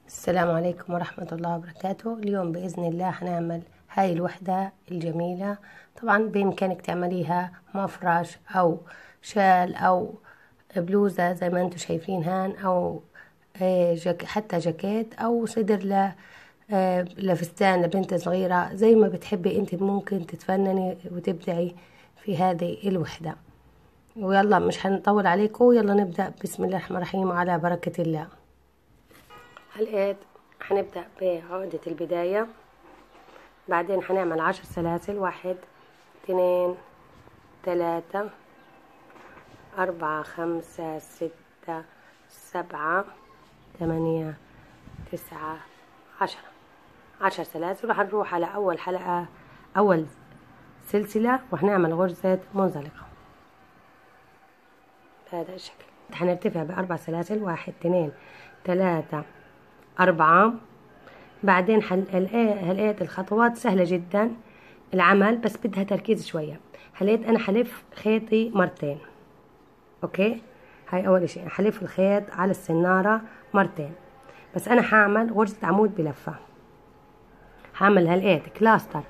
السلام عليكم ورحمة الله وبركاته. اليوم بإذن الله هنعمل هاي الوحدة الجميلة. طبعا بإمكانك تعمليها مفرش أو شال أو بلوزة زي ما انتم شايفين هان، أو حتى جاكيت أو صدر لفستان لبنت صغيرة، زي ما بتحبي انت ممكن تتفنني وتبدعي في هذه الوحدة. ويلا مش هنطول عليكم، يلا نبدأ. بسم الله الرحمن الرحيم وعلى بركة الله. هالقيت هنبدأ بعقدة البداية، بعدين هنعمل 10 سلاسل. 1 2 3 4 5 6 7 8 9 10 سلاسل. وهنروح على أول حلقة، أول سلسلة، وهنعمل غرزة منزلقة بهذا الشكل. هنرتفع ب4 سلاسل. 1 2 3 4. بعدين هلقيت الخطوات سهلة جدا العمل، بس بدها تركيز شوية. هلقيت أنا حلف خيطي مرتين. أوكي، هاي أول شيء. حلف الخيط على السنارة مرتين، بس أنا هعمل غرزة عمود بلفة. هعمل هلقيت كلاستر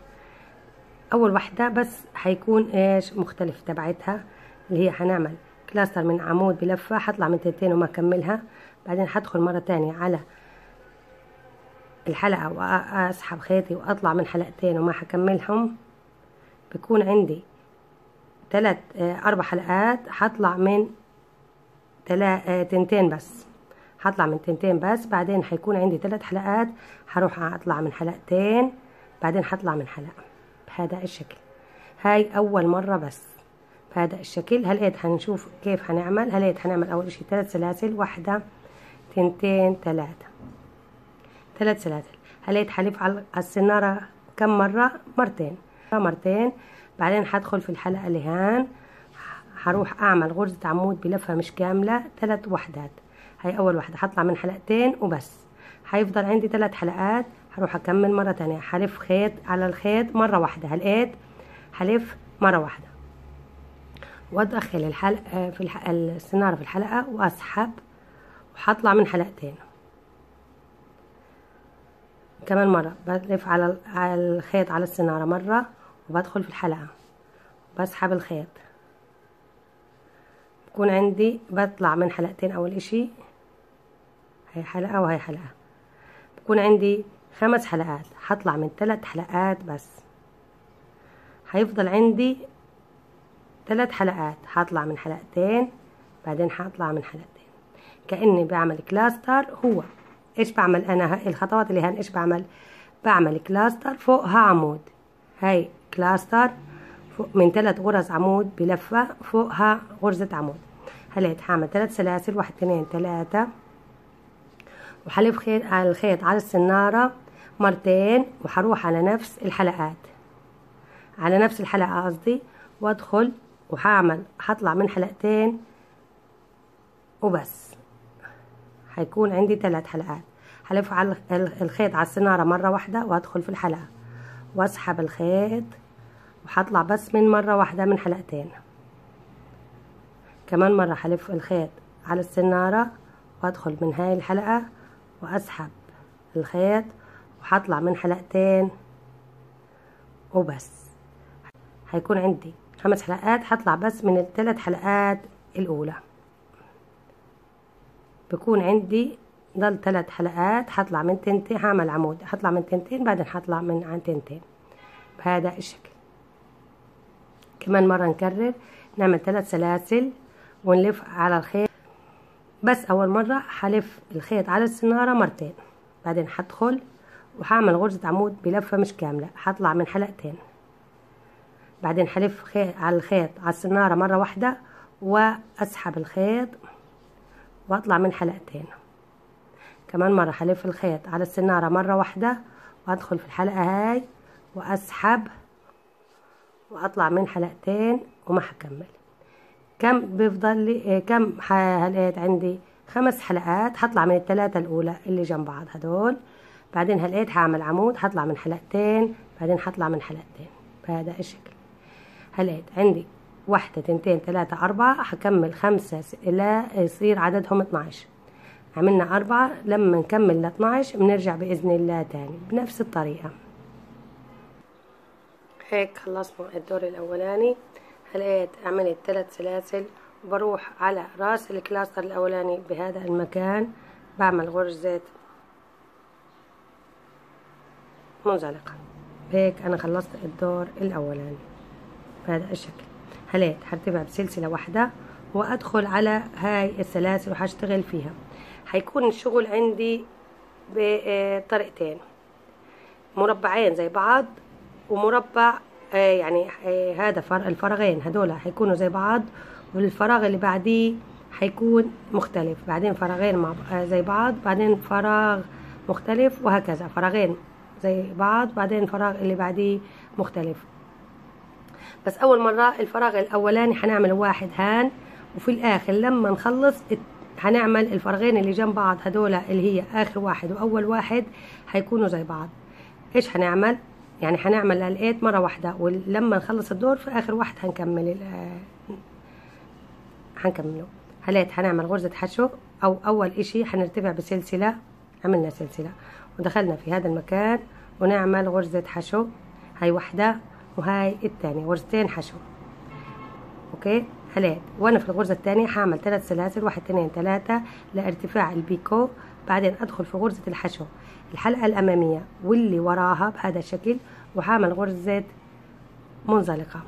أول وحدة، بس هيكون إيش مختلف تبعتها، اللي هي هنعمل كلاستر من عمود بلفة. هطلع من 2 وما أكملها. بعدين هدخل مرة تانية على الحلقة وأسحب خيطي وأطلع من حلقتين وما هكملهم. بكون عندي 4 حلقات. هطلع من 2 بس، هطلع من 2 بس. بعدين هيكون عندي 3 حلقات. هروح أطلع من حلقتين، بعدين هطلع من حلقة بهذا الشكل. هاي أول مرة بس بهذا الشكل. هلقيت هنشوف كيف هنعمل. هلقيت هنعمل أول شي 3 سلاسل. 1 2 3 سلاسل. هلقيت حلف على السنارة كم مرة؟ مرتين. بعدين هدخل في الحلقة اللي هان، هروح أعمل غرزة عمود بلفة مش كاملة 3 وحدات. هاي أول وحدة. هطلع من حلقتين وبس. هيفضل عندي 3 حلقات. هروح أكمل مرة تانية. حلف خيط على الخيط مرة واحدة. هلقيت حلف مرة واحدة، وأدخل الحلقة في السنارة في الحلقة وأسحب، وهطلع من حلقتين. كمان مرة بلف على الخيط على السنارة مرة، وبدخل في الحلقة بسحب الخيط. بكون عندي بطلع من حلقتين. أول إشي هاي حلقة وهي حلقة. بكون عندي 5 حلقات. هطلع من 3 حلقات بس. هيفضل عندي 3 حلقات. هطلع من حلقتين، بعدين هطلع من حلقتين. كأني بعمل كلاستر. هو ايش بعمل انا؟ الخطوات اللي هان ايش بعمل كلاستر فوقها عمود. هاي كلاستر فوق من 3 غرز عمود بلفة، فوقها غرزة عمود. هلقيت هعمل 3 سلاسل. 1 2 3. وحلف خيط على الخيط على السنارة مرتين، وحروح على نفس الحلقات، على نفس الحلقة قصدي، وادخل هطلع من حلقتين وبس. هيكون عندي 3 حلقات. هلف على الخيط على السنارة مرة واحدة، وادخل في الحلقة واسحب الخيط، وهطلع بس من مرة واحدة من حلقتين. كمان مرة هلف الخيط على السنارة وادخل من هاي الحلقة واسحب الخيط، وهطلع من حلقتين وبس. هيكون عندي 5 حلقات. هطلع بس من ال3 حلقات الأولى. بكون عندي ضل 3 حلقات. هطلع من 2 هعمل عمود. هطلع من 2 بعدين هطلع من عن 2 بهذا الشكل. كمان مرة نكرر، نعمل 3 سلاسل ونلف على الخيط. بس أول مرة هلف الخيط على السنارة مرتين، بعدين هدخل وهعمل غرزة عمود بلفة مش كاملة. هطلع من حلقتين، بعدين هلف على الخيط على السنارة مرة واحدة، وأسحب الخيط واطلع من حلقتين. كمان مرة هلف الخيط على السنارة مرة واحدة، وادخل في الحلقة هاي واسحب واطلع من حلقتين وما هكمل. كم بيفضل لي كم هلقيت عندي 5 حلقات. هطلع من ال3 الأولى اللي جنب بعض هدول. بعدين هلقيت هعمل عمود. هطلع من حلقتين، بعدين هطلع من حلقتين بهذا الشكل. هلقيت عندي 1 2 3 4. هكمل 5 إلى يصير عددهم 12. عملنا 4. لما نكمل ل 12 بنرجع بإذن الله تاني بنفس الطريقة. هيك خلصنا الدور الأولاني. هلقيت عملت 3 سلاسل، وبروح على راس الكلاستر الأولاني بهذا المكان، بعمل غرزة منزلقة. هيك أنا خلصت الدور الأولاني بهذا الشكل. هلقيت هرتبها بسلسلة واحدة وأدخل على هاي السلاسل وهشتغل فيها. هيكون الشغل عندي بطريقتين، مربعين زي بعض ومربع يعني هذا الفراغين هدول هيكونوا زي بعض، والفراغ اللي بعديه هيكون مختلف، بعدين فراغين زي بعض، بعدين فراغ مختلف، وهكذا فراغين زي بعض بعدين فراغ اللي بعديه مختلف. بس أول مرة الفراغ الأولاني هنعمل 1 هان، وفي الآخر لما نخلص هنعمل الفراغين اللي جنب بعض هدول اللي هي آخر واحد وأول واحد هيكونوا زي بعض. إيش هنعمل؟ يعني هنعمل لقيت مرة واحدة، ولما نخلص الدور في آخر واحد هنكمله. هلقيت هنعمل غرزة حشو، أو أول إشي هنرتفع بسلسلة، عملنا سلسلة ودخلنا في هذا المكان ونعمل غرزة حشو. هاي واحدة وهاي التانية، غرزتين حشو. اوكي. هلقيت وانا في الغرزة التانية هعمل 3 سلاسل، 1 2 3 لارتفاع البيكو، بعدين ادخل في غرزة الحشو الحلقة الامامية واللي وراها بهذا الشكل، وهعمل غرزة منزلقة.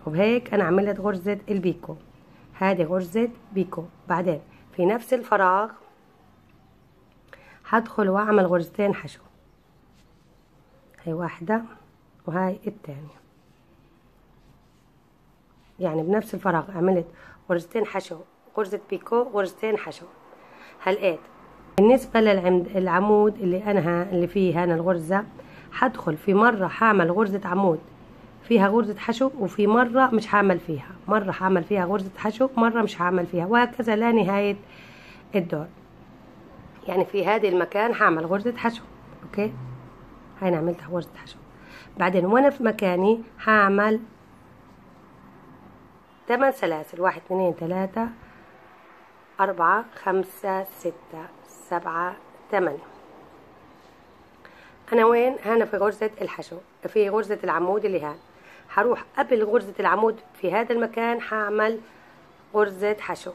وبهيك انا عملت غرزة البيكو. هذه غرزة بيكو. بعدين في نفس الفراغ هدخل واعمل غرزتين حشو. هاي واحدة وهاي التانية، يعني بنفس الفراغ عملت غرزتين حشو، غرزة بيكو، غرزتين حشو. هلقيت بالنسبة للعمود اللي فيه هنا الغرزة، هدخل في مرة هعمل غرزة عمود فيها غرزة حشو، وفي مرة مش هعمل فيها، مرة هعمل فيها غرزة حشو، مرة مش هعمل فيها، وهكذا لنهاية الدور. يعني في هذه المكان هعمل غرزة حشو. اوكي. هاي انا عملتها غرزة حشو. بعدين وانا في مكاني هعمل 8 سلاسل، 1 2 3 4 5 6 7 8. انا وين؟ هنا في غرزة الحشو، في غرزة العمود اللي هان. هروح قبل غرزة العمود في هذا المكان هعمل غرزة حشو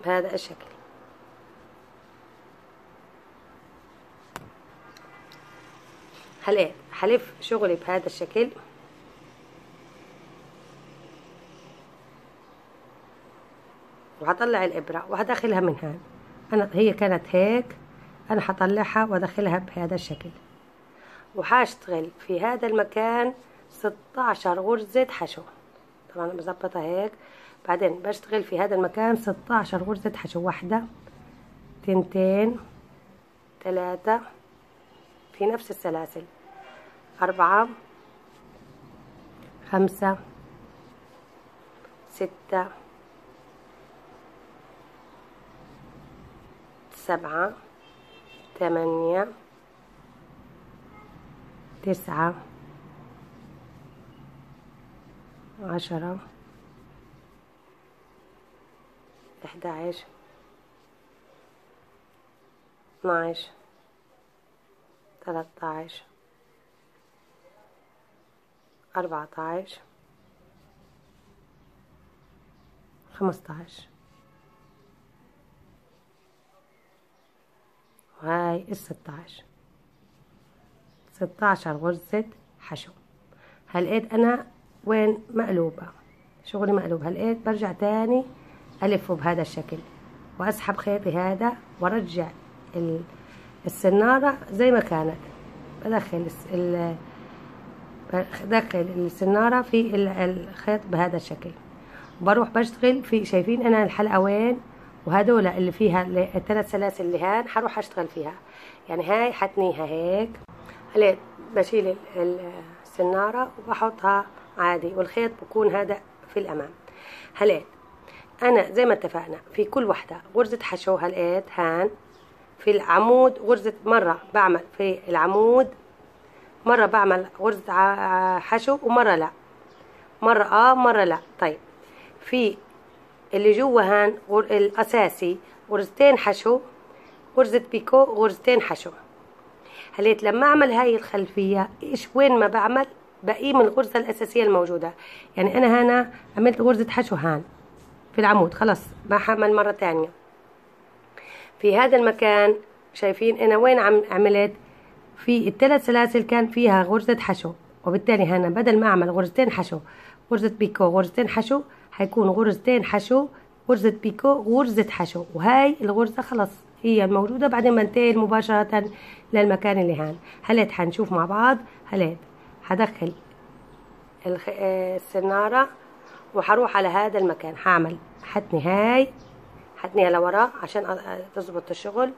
بهذا الشكل. هلقيت هلف شغلي بهذا الشكل، وهطلع الإبرة وهدخلها من هون. هي كانت هيك، أنا هطلعها وأدخلها بهذا الشكل، وهشتغل في هذا المكان 16 غرزة حشو. طبعا أنا بظبطها هيك. بعدين بشتغل في هذا المكان 16 غرزة حشو، 1 2 3 في نفس السلاسل، 4 5 6 7 8 9 10 11 12 13 14 15. وهاي 16 غرزة حشو. هلقيت انا وين مقلوبة، شغلي مقلوب. هلقيت برجع تاني الفه بهذا الشكل، واسحب خيطي هذا وارجع السنارة زي ما كانت. بدخل السنارة في الخيط بهذا الشكل، بروح بشتغل في، شايفين انا الحلقة وين، وهدول اللي فيها ال3 سلاسل اللي هان هروح اشتغل فيها. يعني هاي حتنيها هيك. هلقيت بشيل السنارة وبحطها عادي، والخيط بكون هذا في الامام. هلقيت انا زي ما اتفقنا في كل وحدة غرزة حشو. هلقيت هان في العمود غرزة، مرة بعمل في العمود، مرة بعمل غرزة حشو، ومرة لا، مرة مرة لا. طيب في اللي جوا هان الأساسي غرزتين حشو، غرزة بيكو، غرزتين حشو. هليت لما أعمل هاي الخلفية إيش وين ما بعمل بقي من الغرزة الأساسية الموجودة. يعني أنا هنا عملت غرزة حشو هان في العمود، خلاص ما حعمل مرة تانية. في هذا المكان شايفين أنا وين عملت في الثلاث سلاسل كان فيها غرزة حشو، وبالتالي هنا بدل ما أعمل غرزتين حشو غرزة بيكو غرزتين حشو هيكون غرزتين حشو غرزة بيكو غرزة حشو، وهاي الغرزة خلاص هي الموجودة. بعدين بنتقل مباشرة للمكان اللي هان. هلت حنشوف مع بعض. هلت حدخل السنارة وحروح على هذا المكان، حعمل حتنيها لورا عشان تظبط الشغل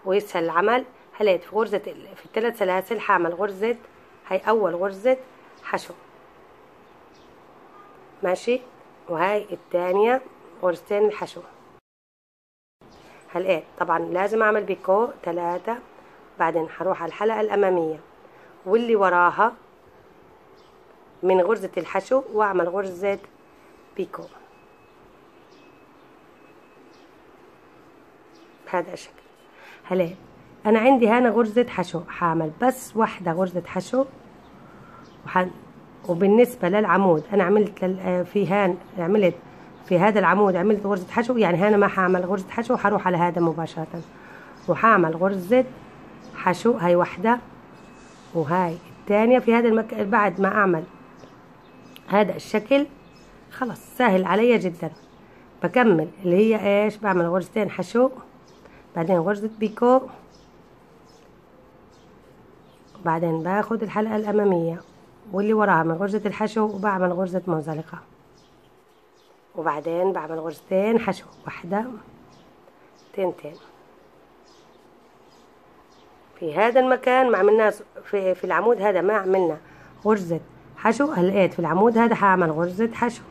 ويسهل العمل. هلت في غرزة في الثلاث سلاسل حعمل غرزة، هاي أول غرزة حشو ماشي، وهاي الثانية غرزتين الحشو. هلقيت طبعا لازم أعمل بيكو 3، بعدين حروح على الحلقة الأمامية واللي وراها من غرزة الحشو وأعمل غرزة بيكو بهذا الشكل. هلقيت أنا عندي هنا غرزة حشو، حعمل بس واحدة غرزة حشو وبالنسبة للعمود أنا عملت عملت في هذا العمود عملت غرزة حشو، يعني هنا ما حعمل غرزة حشو، حروح على هذا مباشرة وحعمل غرزة حشو، هاي واحدة وهاي الثانية في هذا المكان. بعد ما أعمل هذا الشكل خلاص سهل علي جدا، بكمل اللي هي إيش، بعمل غرزتين حشو بعدين غرزة بيكو، بعدين باخد الحلقة الأمامية واللي وراها من غرزة الحشو وبعمل غرزة منزلقة، وبعدين بعمل غرزتين حشو، واحدة تنتين. في هذا المكان ما عملناش في العمود هذا ما عملنا غرزة حشو. هلقيت في العمود هذا هعمل غرزة حشو،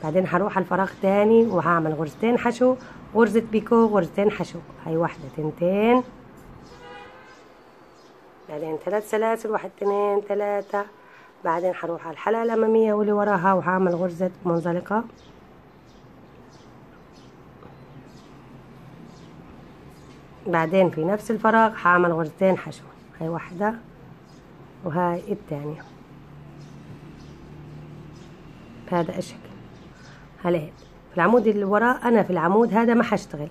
بعدين هروح على الفراغ تاني وهعمل غرزتين حشو غرزة بيكو غرزتين حشو، هاي واحدة تنتين، بعدين 3 سلاسل 1 2 3، بعدين هروح على الحلقة الأمامية واللي وراها وهعمل غرزة منزلقة، بعدين في نفس الفراغ هعمل غرزتين حشو، هاي واحدة وهاي الثانية بهذا الشكل. هلقيت في العمود اللي وراه أنا في العمود هذا ما هشتغل،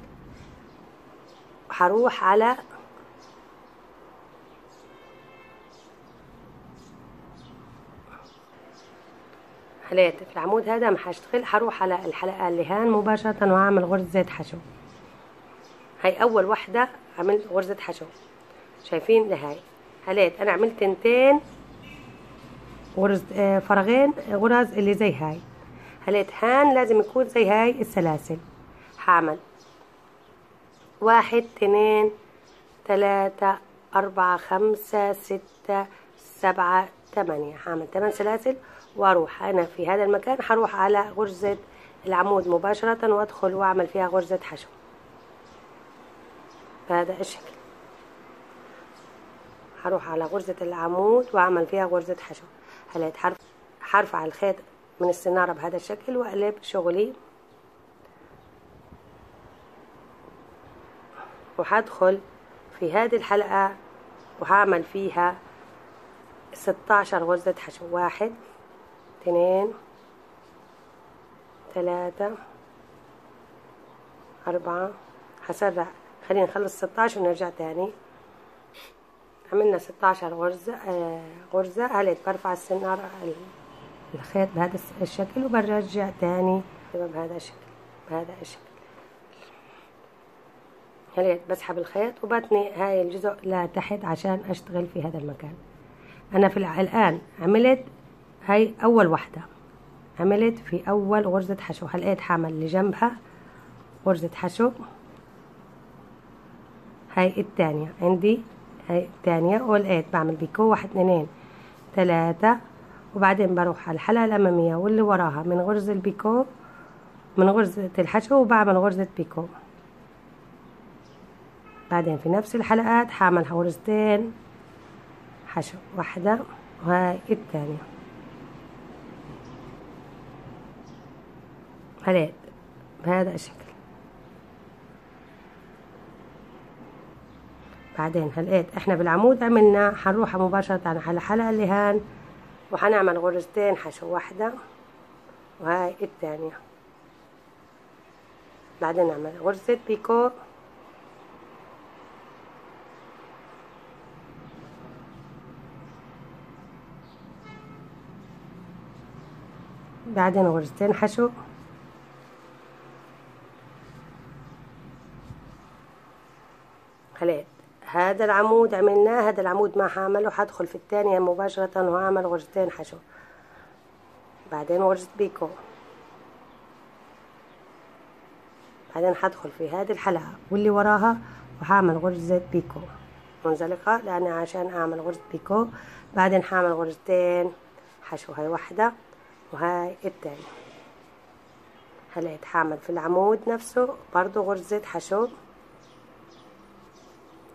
هروح على هلقيت في العمود هذا ما هشتغل، هروح على الحلقة اللي هان مباشرة وهعمل غرزة حشو. هاي أول واحدة عملت غرزة حشو، شايفين لهاي. هلقيت أنا عملت تنتين غرز فراغين غرز اللي زي هاي. هلقيت هان لازم يكون زي هاي السلاسل، هعمل 1 2 3 4 5 6 7 8، هعمل 8 سلاسل واروح انا في هذا المكان هروح على غرزة العمود مباشرة وادخل واعمل فيها غرزة حشو بهذا الشكل. هروح على غرزة العمود واعمل فيها غرزة حشو. هلقيت هرفع الخيط من السنارة بهذا الشكل واقلب شغلي، وهدخل في هذه الحلقة وهعمل فيها 16 غرزة حشو، 1 2 3 4. هسرع، خلينا نخلص 16 ونرجع تاني. عملنا 16 غرزة. هلقيت برفع السنارة الخيط بهذا الشكل وبرجع تاني بهذا الشكل. هلقيت بسحب الخيط وبتني هاي الجزء لتحت عشان اشتغل في هذا المكان. انا في الان عملت هاي اول واحدة، عملت في اول غرزة حشو. هلقيت حعمل لجنبها غرزة حشو، هاي الثانية عندي، هاي الثانية، ولقيت بعمل بيكو 1 2 3، وبعدين بروح على الحلقة الأمامية واللي وراها من غرزة البيكو من غرزة الحشو وبعمل غرزة بيكو. بعدين في نفس الحلقات حعمل غرزتين حشو، واحدة وهاي الثانية. هلقيت بهذا الشكل. بعدين هلقيت احنا بالعمود عملنا، حنروح مباشرة على حلقة اللي هان وحنعمل غرزتين حشو، واحدة وهاي الثانية. بعدين نعمل غرزة بيكو، بعدين غرزتين حشو، خليت هذا العمود عملناه، هذا العمود ما حعمله، حدخل في الثانية مباشرة وهعمل غرزتين حشو، بعدين غرزة بيكو، بعدين حدخل في هذه الحلقة واللي وراها وحعمل غرزة بيكو منزلقة، لأن عشان أعمل غرزة بيكو بعدين حعمل غرزتين حشو، هاي واحدة وهاي التانية. هلقيت حعمل في العمود نفسه برضو غرزة حشو،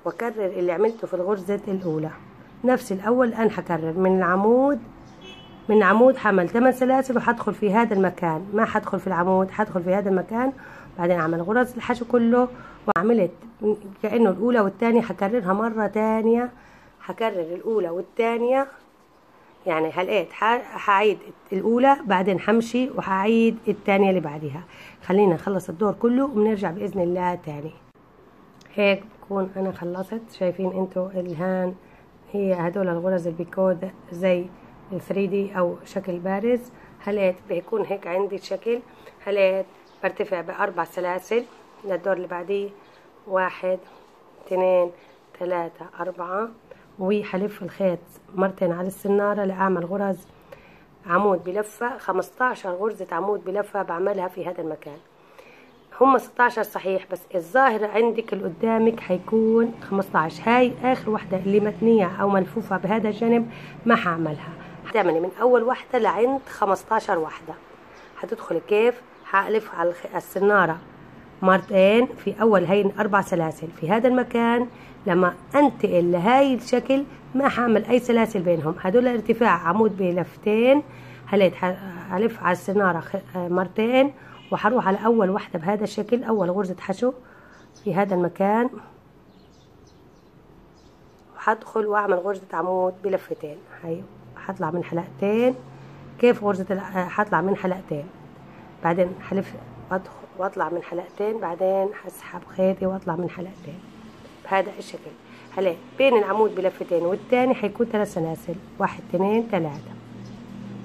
وكرر اللي عملته في الغرزة الأولى نفس الأول. الآن حكرر من العمود حمل 8 سلاسل وحدخل في هذا المكان، ما حدخل في العمود، حدخل في هذا المكان، بعدين أعمل غرز الحشو كله، وعملت كأنه الأولى والثانية. حكررها مرة تانية، حكرر الأولى والثانية، يعني هلقيت حعيد الأولى بعدين حمشي وحعيد الثانية اللي بعدها. خلينا نخلص الدور كله وبنرجع بإذن الله تاني. هيك بكون أنا خلصت. شايفين انتو الهان هي هدول الغرز البيكود زي 3D أو شكل بارز. هلقيت بيكون هيك عندي الشكل. هلقيت برتفع ب4 سلاسل للدور اللي بعديه، 1 2 3 4، وحلف الخيط مرتين على السنارة لأعمل غرز عمود بلفة. 15 غرزة عمود بلفة بعملها في هذا المكان. هم 16 صحيح، بس الظاهر عندك اللي قدامك حيكون 15. هاي آخر وحدة اللي متنية أو ملفوفة بهذا الجانب ما حعملها. هتعملي من أول وحدة لعند 15 وحدة. هتدخلي كيف؟ هألف على السنارة مرتين في أول هاي 4 سلاسل في هذا المكان. لما أنتقل لهاي الشكل ما حعمل أي سلاسل بينهم، هدول ارتفاع عمود بلفتين. هليت هلف على السنارة مرتين وحروح على أول وحدة بهذا الشكل، أول غرزة حشو في هذا المكان، وحدخل وأعمل غرزة عمود بلفتين. هاي حطلع من حلقتين. كيف غرزة حطلع من حلقتين، بعدين حلف أدخل واطلع من حلقتين، بعدين هسحب خيطي واطلع من حلقتين بهذا الشكل. هلا بين العمود بلفتين والتاني حيكون 3 سلاسل، 1 2 3،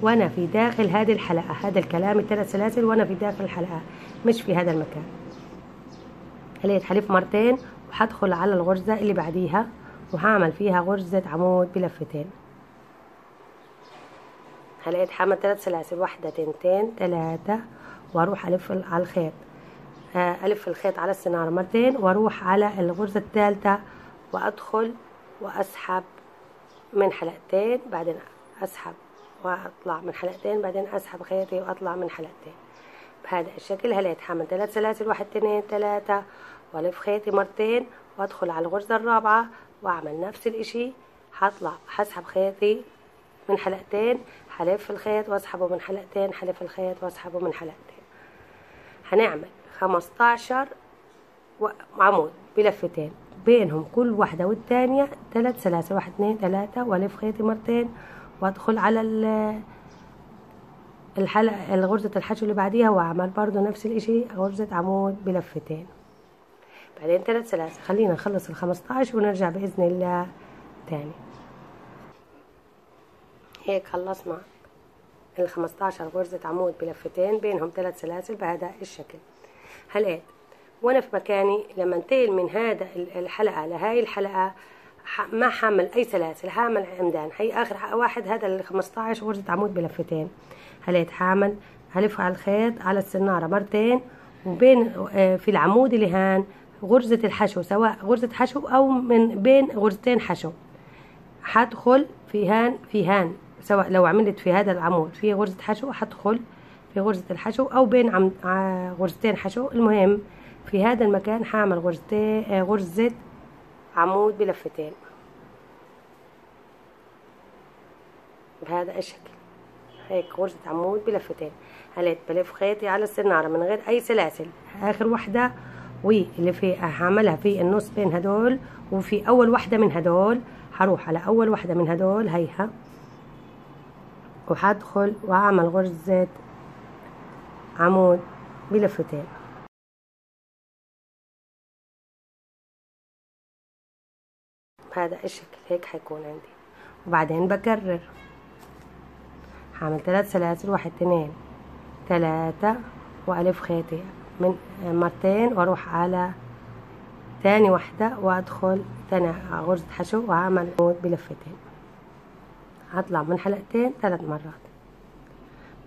وانا في داخل هذه الحلقة. هذا الكلام 3 سلاسل وانا في داخل الحلقة مش في هذا المكان. هلا حلف مرتين وحدخل على الغرزة اللي بعديها وهعمل فيها غرزة عمود بلفتين. هلا حمل 3 سلاسل، 1 2 3، واروح الف على الخيط، الف الخيط على السنارة مرتين واروح على الغرزة الثالثة وادخل واسحب من حلقتين، بعدين اسحب واطلع من حلقتين، بعدين اسحب خيطي واطلع من حلقتين بهذا الشكل. هلا يتحمل 3 سلاسل، 1 2 3، والف خيطي مرتين وادخل على الغرزة الرابعة واعمل نفس الاشي. هطلع هسحب خيطي من حلقتين، حلف الخيط واسحبه من حلقتين، حلف الخيط واسحبه من حلقتين. هنعمل 15 عمود بلفتين بينهم كل واحدة والتانية 3 سلاسل، 1 2 3، والف خيطي مرتين وادخل على الحلقة الغرزة الحشو اللي بعديها واعمل برضو نفس الاشي، غرزة عمود بلفتين، بعدين 3 سلاسل. خلينا نخلص 15 ونرجع بإذن الله تاني. هيك خلصنا 15 غرزة عمود بلفتين بينهم 3 سلاسل بهذا الشكل. هلقيت وانا في مكاني لما انتقل من هذا الحلقة لهاي الحلقة ما حامل اي سلاسل، هعمل عمدان. هي اخر واحد هذا 15 غرزة عمود بلفتين. هلقيت حامل هلف على الخيط على السنارة مرتين، وبين في العمود اللي هان غرزة الحشو، سواء غرزة حشو او من بين غرزتين حشو، حدخل في هان سواء لو عملت في هذا العمود في غرزة حشو حدخل في غرزة الحشو او بين غرزتين حشو. المهم في هذا المكان حاعمل غرزة عمود بلفتين بهذا الشكل. هيك غرزة عمود بلفتين. هلأ بلف خيطي على السنارة من غير اي سلاسل، اخر وحدة واللي في هعملها في النص بين هدول، وفي اول وحدة من هدول هروح على اول وحدة من هدول هيها، وهدخل واعمل غرزة عمود بلفتين. بهذا الشكل هيك حيكون عندي. وبعدين بكرر، هعمل 3 سلاسل، 1 2 3 والف خيطي من مرتين، واروح على تاني وحدة وادخل تاني غرزة حشو وهعمل عمود بلفتين. هطلع من حلقتين 3 مرات،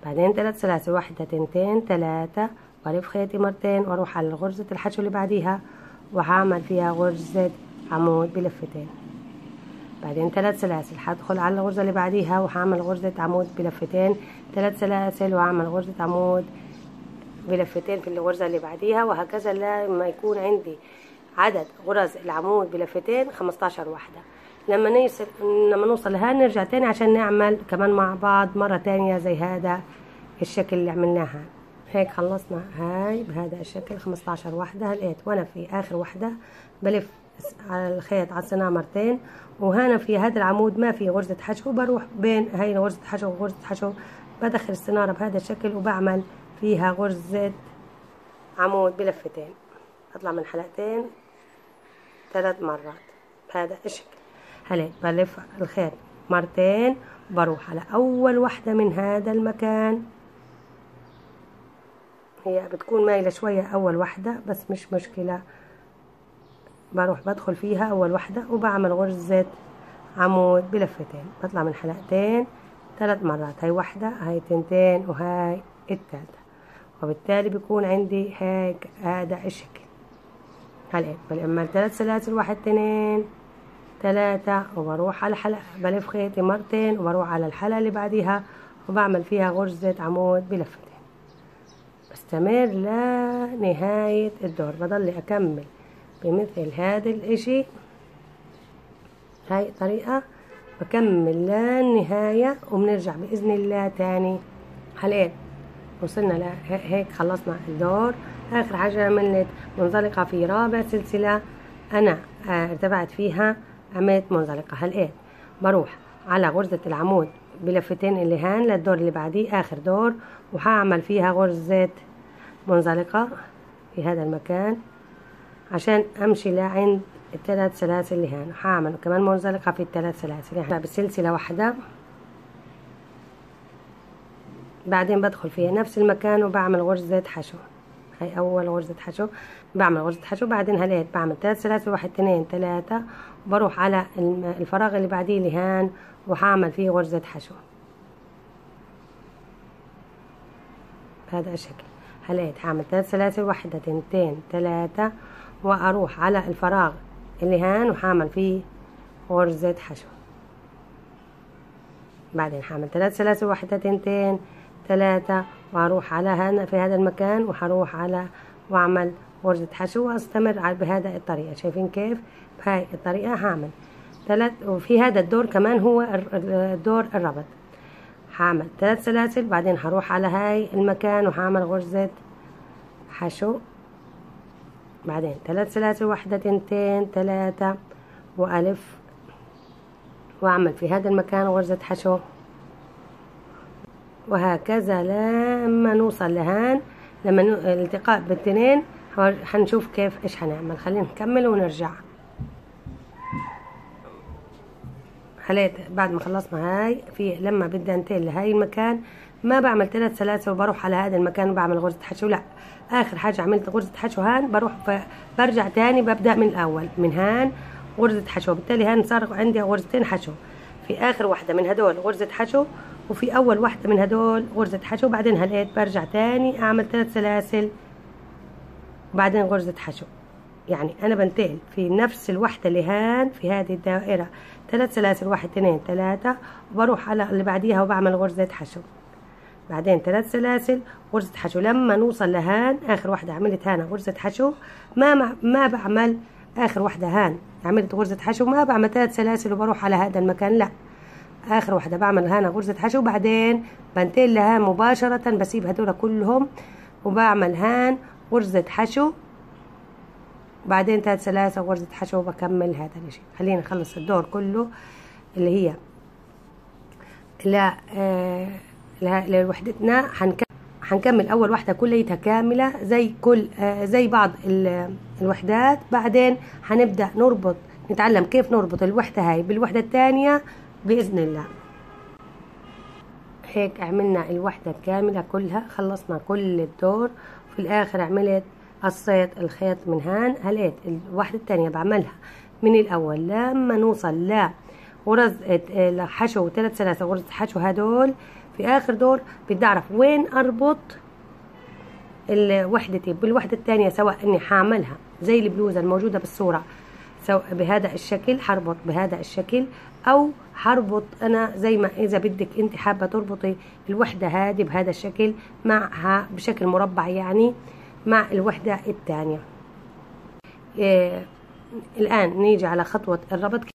بعدين 3 سلاسل، 1 2 3 والف خيطي مرتين، واروح على غرزة الحشو اللي بعديها وهعمل فيها غرزة عمود بلفتين. بعدين 3 سلاسل، هدخل على الغرزة اللي بعديها وهعمل غرزة عمود بلفتين، 3 سلاسل وهعمل غرزة عمود بلفتين في الغرزة اللي بعديها، وهكذا لما يكون عندي عدد غرز العمود بلفتين 15 وحدة. لما نوصل لها نرجع تاني عشان نعمل كمان مع بعض مرة تانية زي هذا الشكل اللي عملناها. هيك خلصنا هاي بهذا الشكل 15 وحدة. لقيت وانا في اخر وحدة بلف على الخيط على السنة مرتين، وهنا في هذا العمود ما في غرزة حشو، بروح بين هاي غرزة حشو وغرزة حشو، بدخل السنارة بهذا الشكل وبعمل فيها غرزة عمود بلفتين. اطلع من حلقتين 3 مرات بهذا الشكل. هلا بلف الخيط مرتين، بروح على اول وحدة من هذا المكان، هي بتكون مايلة شوية اول وحدة بس مش مشكلة، بروح بدخل فيها اول وحدة وبعمل غرزة عمود بلفتين. بطلع من حلقتين 3 مرات، هاي وحدة، هاي 2 وهاي الثالثة، وبالتالي بيكون عندي هيك هذا الشكل. هلا بلعمل 3 سلاسل، 1 2 3 وبروح على الحلقة، بلف خيطي مرتين وبروح على الحلقة اللي بعديها وبعمل فيها غرزة عمود بلفتين. بستمر لنهاية الدور، بضل اكمل بمثل هذا الاشي، هاي الطريقة بكمل للنهاية وبنرجع بإذن الله تاني. هلأ وصلنا هيك خلصنا الدور. آخر حاجة عملت منزلقة في رابع سلسلة أنا ارتفعت فيها، عملت منزلقة. هلأ بروح على غرزة العمود بلفتين اللي هان للدور اللي بعديه آخر دور، وهعمل فيها غرزة منزلقة في هذا المكان عشان امشي لعند ال3 سلاسل اللي هنا. هعمل كمان منزلقة في ال3 سلاسل يعني بسلسلة واحدة، بعدين بدخل فيها نفس المكان وبعمل غرزة حشو. هاي اول غرزة حشو، بعمل غرزة حشو، بعدين هلأ بعمل 3 سلاسل، 1 2 3 وبروح على الفراغ اللي بعديه اللي هان وهعمل فيه غرزة حشو بهذا الشكل. هلأ هعمل 3 سلاسل، 1 2 3 واروح على الفراغ اللي هان وهعمل فيه غرزة حشو. بعدين هعمل 3 سلاسل، 1 2 3 واروح على هنا في هذا المكان وهروح على واعمل غرزة حشو واستمر بهذا الطريقة. شايفين كيف؟ بهاي الطريقة هعمل 3. وفي هذا الدور كمان هو الدور الربط، هعمل 3 سلاسل، بعدين هروح على هاي المكان وهعمل غرزة حشو، بعدين 3 سلاسل، 1 2 3 والف واعمل في هذا المكان غرزة حشو، وهكذا لما نوصل لهان. لما الالتقاء بالتنين هنشوف كيف ايش هنعمل. خلينا نكمل ونرجع. هلأ بعد ما خلصنا هاي في لما بدي انتقل لهاي المكان ما بعمل 3 سلاسل وبروح على هذا المكان وبعمل غرزة حشو، لا، اخر حاجة عملت غرزة حشو هان بروح برجع تاني ببدأ من الاول من هان غرزة حشو. بالتالي هان صار عندي غرزتين حشو، في اخر واحدة من هدول غرزة حشو وفي اول واحدة من هدول غرزة حشو. بعدين هلأ برجع تاني اعمل 3 سلاسل وبعدين غرزة حشو. يعني انا بنتقل في نفس الوحدة اللي هان في هذه الدائرة 3 سلاسل، 1 2 3 وبروح على اللي بعديها وبعمل غرزة حشو، بعدين 3 سلاسل غرزة حشو. لما نوصل لهان اخر واحدة عملت هنا غرزة حشو، ما بعمل اخر واحدة هان عملت غرزة حشو، ما بعمل 3 سلاسل وبروح على هذا المكان، لا، اخر واحدة بعمل هنا غرزة حشو، بعدين بنتقل لها مباشرة، بسيب هدول كلهم وبعمل هان غرزة حشو، بعدين 3 سلاسل غرزة حشو وبكمل هذا الشيء. خلينا نخلص الدور كله اللي هي لوحدتنا. هنكمل اول واحدة كليتها كاملة زي بعض الوحدات، بعدين هنبدأ نربط، نتعلم كيف نربط الوحدة هاي بالوحدة الثانية بإذن الله. هيك عملنا الوحدة كاملة كلها، خلصنا كل الدور. في الآخر عملت قصيت الخيط من هان. هلقيت الوحدة الثانية بعملها من الأول لما نوصل لغرزة الحشو 3 سلاسل غرزة حشو هدول في آخر دور. بدي أعرف وين أربط وحدتي بالوحدة الثانية، سواء إني حاعملها زي البلوزة الموجودة بالصورة سواء بهذا الشكل، حربط بهذا الشكل، أو حربط أنا زي ما إذا بدك أنت حابة تربطي الوحدة هذه بهذا الشكل معها بشكل مربع يعني مع الوحدة الثانية. الآن نيجي على خطوة الربط.